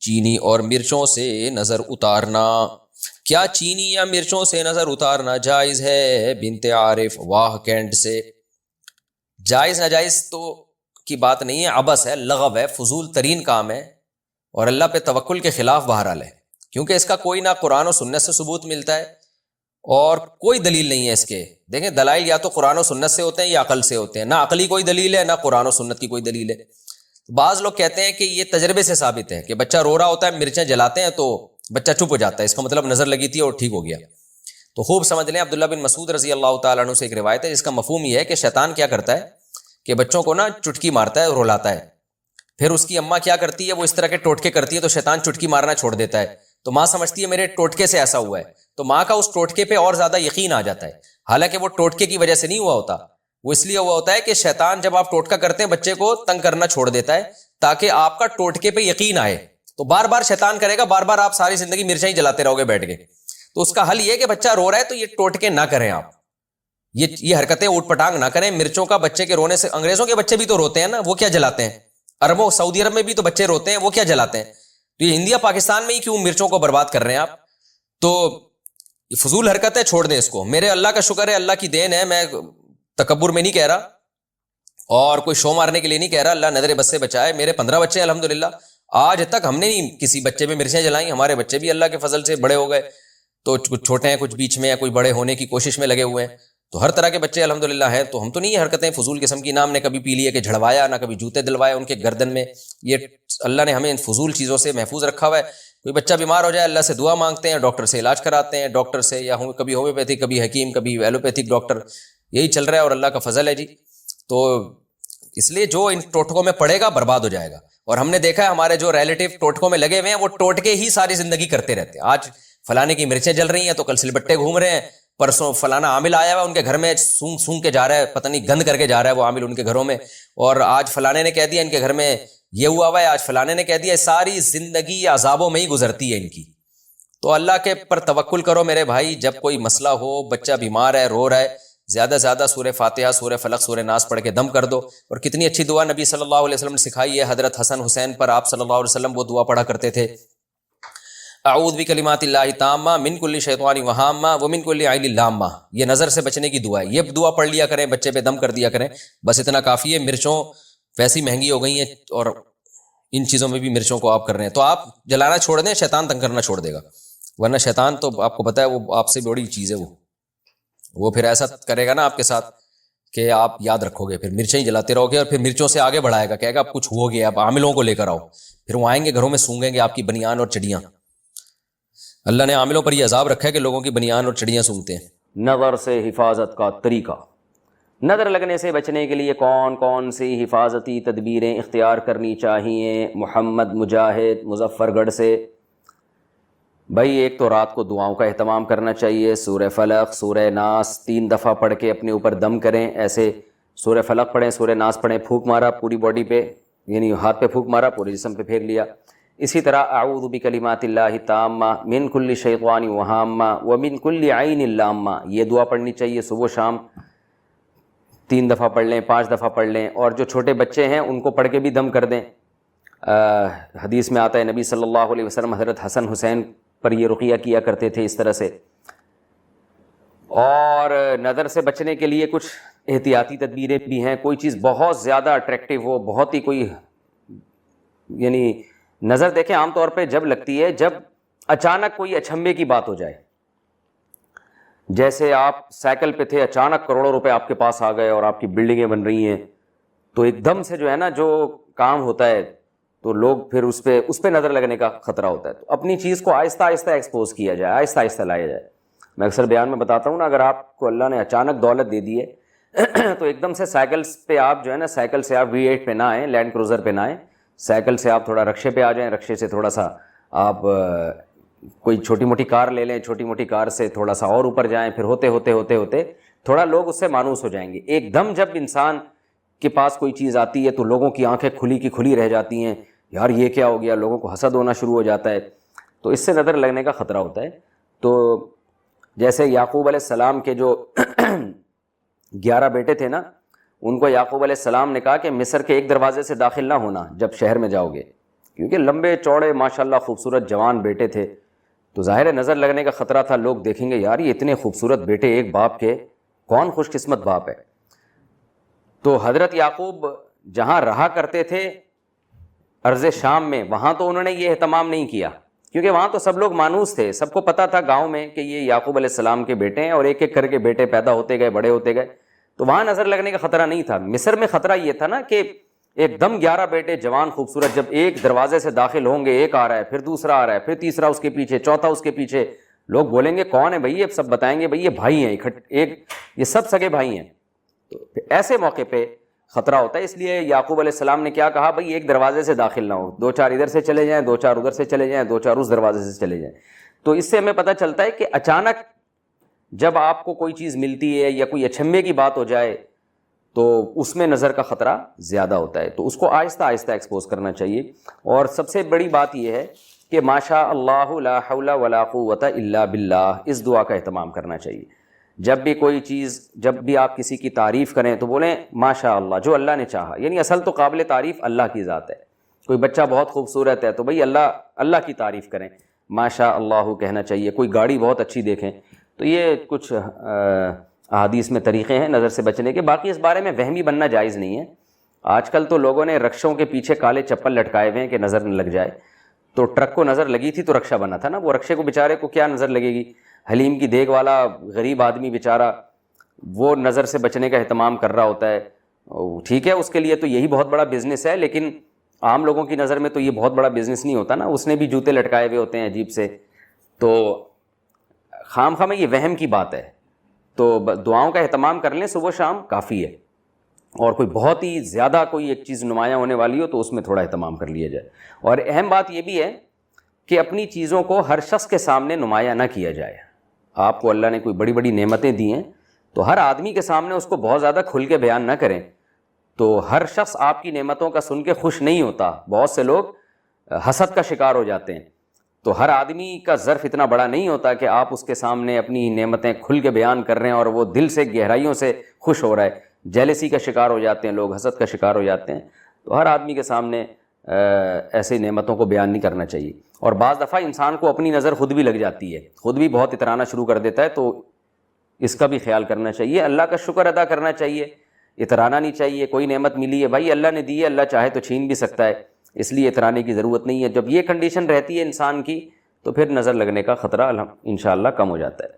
چینی اور مرچوں سے نظر اتارنا. کیا چینی یا مرچوں سے نظر اتارنا جائز ہے؟ بنت عارف واہ کینٹ سے. جائز ناجائز تو کی بات نہیں ہے، عبث ہے، لغو ہے، فضول ترین کام ہے، اور اللہ پہ توکل کے خلاف بہرحال ہے، کیونکہ اس کا کوئی نہ قرآن و سنت سے ثبوت ملتا ہے اور کوئی دلیل نہیں ہے اس کے. دیکھیں دلائل یا تو قرآن و سنت سے ہوتے ہیں یا عقل سے ہوتے ہیں، نہ عقلی کوئی دلیل ہے نہ قرآن و سنت کی کوئی دلیل ہے. بعض لوگ کہتے ہیں کہ یہ تجربے سے ثابت ہے کہ بچہ رو رہا ہوتا ہے، مرچیں جلاتے ہیں تو بچہ چپ ہو جاتا ہے، اس کا مطلب نظر لگی تھی اور ٹھیک ہو گیا. تو خوب سمجھ لیں، عبداللہ بن مسعود رضی اللہ تعالیٰ عنہ سے ایک روایت ہے جس کا مفہوم یہ ہے کہ شیطان کیا کرتا ہے کہ بچوں کو نا چٹکی مارتا ہے، رلاتا ہے، پھر اس کی اماں کیا کرتی ہے، وہ اس طرح کے ٹوٹکے کرتی ہے تو شیطان چٹکی مارنا چھوڑ دیتا ہے، تو ماں سمجھتی ہے میرے ٹوٹکے سے ایسا ہوا ہے، تو ماں کا اس ٹوٹکے پہ اور زیادہ یقین آ جاتا ہے، حالانکہ وہ ٹوٹکے کی وجہ سے نہیں ہوا ہوتا، وہ اس لیے ہوا ہوتا ہے کہ شیطان جب آپ ٹوٹکا کرتے ہیں بچے کو تنگ کرنا چھوڑ دیتا ہے تاکہ آپ کا ٹوٹکے پہ یقین آئے. تو بار بار شیطان کرے گا، بار بار آپ ساری زندگی مرچیں ہی جلاتے رہو گے بیٹھ کے. تو اس کا حل یہ ہے کہ بچہ رو رہا ہے تو یہ ٹوٹکے نہ کریں، آپ یہ حرکتیں اوٹ پٹانگ نہ کریں. مرچوں کا بچے کے رونے سے، انگریزوں کے بچے بھی تو روتے ہیں نا، وہ کیا جلاتے ہیں؟ عربوں سعودی عرب میں بھی تو بچے روتے ہیں، وہ کیا جلاتے ہیں؟ تو یہ انڈیا پاکستان میں ہی کیوں مرچوں کو برباد کر رہے ہیں آپ؟ تو یہ فضول حرکت ہے، چھوڑ دیں اس کو. میرے اللہ کا شکر ہے، اللہ کی دین ہے، میں تکبر میں نہیں کہہ رہا اور کوئی شو مارنے کے لیے نہیں کہہ رہا، اللہ نظر بد سے بچائے. میرے 15 بچے ہیں الحمدللہ، آج تک ہم نے نہیں کسی بچے پہ مرچیں جلائیں. ہمارے بچے بھی اللہ کے فضل سے بڑے ہو گئے، تو کچھ چھوٹے ہیں، کچھ بیچ میں ہیں، کوئی بڑے ہونے کی کوشش میں لگے ہوئے ہیں، تو ہر طرح کے بچے الحمدللہ ہیں. تو ہم تو نہیں یہ حرکتیں فضول قسم کی، نہ ہم نے کبھی پی لیے کہ جھڑوایا، نہ کبھی جوتے دلوائے ان کے گردن میں. یہ اللہ نے ہمیں ان فضول چیزوں سے محفوظ رکھا ہوا ہے. کوئی بچہ بیمار ہو جائے اللہ سے دعا مانگتے ہیں، ڈاکٹر سے علاج کراتے ہیں، ڈاکٹر سے یا کبھی ہومیوپیتھک، کبھی حکیم، کبھی ایلوپیتھک ڈاکٹر، یہی چل رہا ہے اور اللہ کا فضل ہے جی. تو اس لیے جو ان ٹوٹکوں میں پڑے گا برباد ہو جائے گا. اور ہم نے دیکھا ہے ہمارے جو ریلیٹو ٹوٹکوں میں لگے ہوئے ہیں وہ ٹوٹکے ہی ساری زندگی کرتے رہتے ہیں. آج فلانے کی مرچیں جل رہی ہیں تو کل سلبٹے گھوم رہے ہیں، پرسوں فلانا عامل آیا ہوا ان کے گھر میں سونگ سونگ کے جا رہا ہے، پتہ نہیں گند کر کے جا رہا ہے وہ عامل ان کے گھروں میں، اور آج فلانے نے کہہ دیا ان کے گھر میں یہ ہوا ہوا ہے، آج فلانے نے کہہ دیا. ساری زندگی عذابوں میں ہی گزرتی ہے ان کی. تو اللہ کے پر توکل کرو میرے بھائی. جب کوئی مسئلہ ہو، بچہ بیمار ہے، رو رہا ہے، زیادہ سے زیادہ سورہ فاتحہ، سورہ فلق، سورہ ناس پڑھ کے دم کر دو. اور کتنی اچھی دعا نبی صلی اللہ علیہ وسلم نے سکھائی ہے. حضرت حسن حسین پر آپ صلی اللہ علیہ وسلم وہ دعا پڑھا کرتے تھے، اعوذ بکلمات اللہ تامہ من کل شیطان وہامہ ومن کل عین لامہ. یہ نظر سے بچنے کی دعا ہے، یہ دعا پڑھ لیا کریں، بچے پہ دم کر دیا کریں، بس اتنا کافی ہے. مرچوں ویسی مہنگی ہو گئی ہیں اور ان چیزوں میں بھی مرچوں کو آپ کر رہے ہیں، تو آپ جلانا چھوڑ دیں، شیطان تنگ کرنا چھوڑ دے گا. ورنہ شیطان تو آپ کو پتہ ہے وہ آپ سے بڑی چیز ہے، وہ پھر ایسا کرے گا نا آپ کے ساتھ کہ آپ یاد رکھو گے، پھر مرچیں ہی جلاتے رہو گے اور پھر مرچوں سے آگے بڑھائے گا، کہے گا اب کچھ ہو گیا، اب عاملوں کو لے کر آؤ. پھر وہ آئیں گے گھروں میں سونگیں گے آپ کی بنیان اور چڑیاں. اللہ نے عاملوں پر یہ عذاب رکھا ہے کہ لوگوں کی بنیان اور چڑیاں سونگتے ہیں. نظر سے حفاظت کا طریقہ. نظر لگنے سے بچنے کے لیے کون کون سی حفاظتی تدبیریں اختیار کرنی چاہیے؟ محمد مجاہد مظفر گڑھ سے. بھائی ایک تو رات کو دعاؤں کا اہتمام کرنا چاہیے. سورہ فلق، سورہ ناس 3 دفعہ پڑھ کے اپنے اوپر دم کریں. ایسے سورہ فلق پڑھیں، سورہ ناس پڑھیں، پھونک مارا پوری باڈی پہ، یعنی ہاتھ پہ پھونک مارا، پورے جسم پہ پھیر لیا. اسی طرح اعوذ بکلمات اللہ تامہ من کل شیطان وہامہ ومن کل عین لامہ، یہ دعا پڑھنی چاہیے صبح و شام. 3 دفعہ پڑھ لیں، 5 دفعہ پڑھ لیں. اور جو چھوٹے بچے ہیں ان کو پڑھ کے بھی دم کر دیں. حدیث میں آتا ہے نبی صلی اللہ علیہ وسلم حضرت حسن حسین پر یہ رقیہ کیا کرتے تھے اس طرح سے. اور نظر سے بچنے کے لیے کچھ احتیاطی تدبیریں بھی ہیں. کوئی چیز بہت زیادہ اٹریکٹیو ہو، بہت ہی کوئی، یعنی نظر دیکھیں عام طور پہ جب لگتی ہے جب اچانک کوئی اچھمبے کی بات ہو جائے. جیسے آپ سائیکل پہ تھے، اچانک کروڑوں روپے آپ کے پاس آ گئے اور آپ کی بلڈنگیں بن رہی ہیں، تو ایک دم سے جو ہے نا جو کام ہوتا ہے تو لوگ پھر اس پہ نظر لگنے کا خطرہ ہوتا ہے. تو اپنی چیز کو آہستہ آہستہ ایکسپوز کیا جائے، آہستہ آہستہ لایا جائے. میں اکثر بیان میں بتاتا ہوں نا، اگر آپ کو اللہ نے اچانک دولت دے دی ہے تو ایک دم سے سائیکل پہ آپ جو ہے نا، سائیکل سے آپ V8 پہ نہ آئیں، لینڈ کروزر پہ نہ آئیں، سائیکل سے آپ تھوڑا رکشے پہ آ جائیں، رکشے سے تھوڑا سا آپ کوئی چھوٹی موٹی کار لے لیں، چھوٹی موٹی کار سے تھوڑا سا اور اوپر جائیں، پھر ہوتے ہوتے ہوتے ہوتے تھوڑا لوگ اس سے مانوس ہو جائیں گے. ایک دم جب انسان کے پاس کوئی چیز آتی ہے تو لوگوں کی آنکھیں کھلی کی کھلی رہ جاتی ہیں، یار یہ کیا ہو گیا، لوگوں کو حسد ہونا شروع ہو جاتا ہے، تو اس سے نظر لگنے کا خطرہ ہوتا ہے. تو جیسے یعقوب علیہ السلام کے جو 11 بیٹے تھے نا، ان کو یعقوب علیہ السلام نے کہا کہ مصر کے ایک دروازے سے داخل نہ ہونا جب شہر میں جاؤ گے، کیونکہ لمبے چوڑے ماشاءاللہ خوبصورت جوان بیٹے تھے، تو ظاہر ہے نظر لگنے کا خطرہ تھا، لوگ دیکھیں گے یار یہ اتنے خوبصورت بیٹے ایک باپ کے، کون خوش قسمت باپ ہے۔ تو حضرت یعقوب جہاں رہا کرتے تھے ارض شام میں، وہاں تو انہوں نے یہ اہتمام نہیں کیا، کیونکہ وہاں تو سب لوگ مانوس تھے، سب کو پتہ تھا گاؤں میں کہ یہ یعقوب علیہ السلام کے بیٹے ہیں، اور ایک ایک کر کے بیٹے پیدا ہوتے گئے، بڑے ہوتے گئے، تو وہاں نظر لگنے کا خطرہ نہیں تھا۔ مصر میں خطرہ یہ تھا نا کہ ایک دم 11 بیٹے جوان خوبصورت، جب ایک دروازے سے داخل ہوں گے، ایک آ رہا ہے، پھر دوسرا آ رہا ہے، پھر تیسرا اس کے پیچھے، چوتھا اس کے پیچھے، لوگ بولیں گے کون ہے بھائی یہ، سب بتائیں گے بھائی یہ بھائی ہیں، ایک یہ سب سگے بھائی ہیں۔ تو ایسے موقع پہ خطرہ ہوتا ہے، اس لیے یعقوب علیہ السلام نے کیا کہا، بھائی ایک دروازے سے داخل نہ ہو، 2-4 ادھر سے چلے جائیں، 2-4 ادھر سے چلے جائیں، 2-4 اس دروازے سے چلے جائیں۔ تو اس سے ہمیں پتہ چلتا ہے کہ اچانک جب آپ کو کوئی چیز ملتی ہے یا کوئی اچھمبے کی بات ہو جائے تو اس میں نظر کا خطرہ زیادہ ہوتا ہے، تو اس کو آہستہ آہستہ ایکسپوز کرنا چاہیے۔ اور سب سے بڑی بات یہ ہے کہ ماشاء اللہ لا حول ولا قوت الا باللہ، اس دعا کا اہتمام کرنا چاہیے۔ جب بھی کوئی چیز، جب بھی آپ کسی کی تعریف کریں تو بولیں ماشاء اللہ، جو اللہ نے چاہا، یعنی اصل تو قابل تعریف اللہ کی ذات ہے۔ کوئی بچہ بہت خوبصورت ہے تو بھئی اللہ کی تعریف کریں، ماشاء اللہ کہنا چاہیے۔ کوئی گاڑی بہت اچھی دیکھیں، تو یہ کچھ احادیث میں طریقے ہیں نظر سے بچنے کے، باقی اس بارے میں وہمی بننا جائز نہیں ہے۔ آج کل تو لوگوں نے رکشوں کے پیچھے کالے چپل لٹکائے ہوئے ہیں کہ نظر نہ لگ جائے، تو ٹرک کو نظر لگی تھی تو رکشہ بنا تھا نا، وہ رکشے کو بیچارے کو کیا نظر لگے گی؟ حلیم کی دیگ والا غریب آدمی بیچارہ وہ نظر سے بچنے کا اہتمام کر رہا ہوتا ہے، ٹھیک ہے اس کے لیے تو یہی بہت بڑا بزنس ہے، لیکن عام لوگوں کی نظر میں تو یہ بہت بڑا بزنس نہیں ہوتا نا، اس نے بھی جوتے لٹکائے ہوئے ہوتے ہیں عجیب سے۔ تو خام خواہ میں یہ وہم کی بات ہے، تو دعاؤں کا اہتمام کر لیں صبح شام کافی ہے، اور کوئی بہت ہی زیادہ کوئی ایک چیز نمایاں ہونے والی ہو تو اس میں تھوڑا اہتمام کر لیا جائے۔ اور اہم بات یہ بھی ہے کہ اپنی چیزوں کو ہر شخص کے سامنے نمایاں نہ کیا جائے۔ آپ کو اللہ نے کوئی بڑی بڑی نعمتیں دی ہیں تو ہر آدمی کے سامنے اس کو بہت زیادہ کھل کے بیان نہ کریں، تو ہر شخص آپ کی نعمتوں کا سن کے خوش نہیں ہوتا، بہت سے لوگ حسد کا شکار ہو جاتے ہیں۔ تو ہر آدمی کا ظرف اتنا بڑا نہیں ہوتا کہ آپ اس کے سامنے اپنی نعمتیں کھل کے بیان کر رہے ہیں اور وہ دل سے گہرائیوں سے خوش ہو رہا ہے۔ جیلسی کا شکار ہو جاتے ہیں لوگ، حسد کا شکار ہو جاتے ہیں۔ تو ہر آدمی کے سامنے ایسے نعمتوں کو بیان نہیں کرنا چاہیے۔ اور بعض دفعہ انسان کو اپنی نظر خود بھی لگ جاتی ہے، خود بھی بہت اترانا شروع کر دیتا ہے، تو اس کا بھی خیال کرنا چاہیے۔ اللہ کا شکر ادا کرنا چاہیے، اترانا نہیں چاہیے۔ کوئی نعمت ملی ہے بھائی اللہ نے دی ہے، اللہ چاہے تو چھین بھی سکتا ہے، اس لیے اترانے کی ضرورت نہیں ہے۔ جب یہ کنڈیشن رہتی ہے انسان کی تو پھر نظر لگنے کا خطرہ انشاءاللہ کم ہو جاتا ہے۔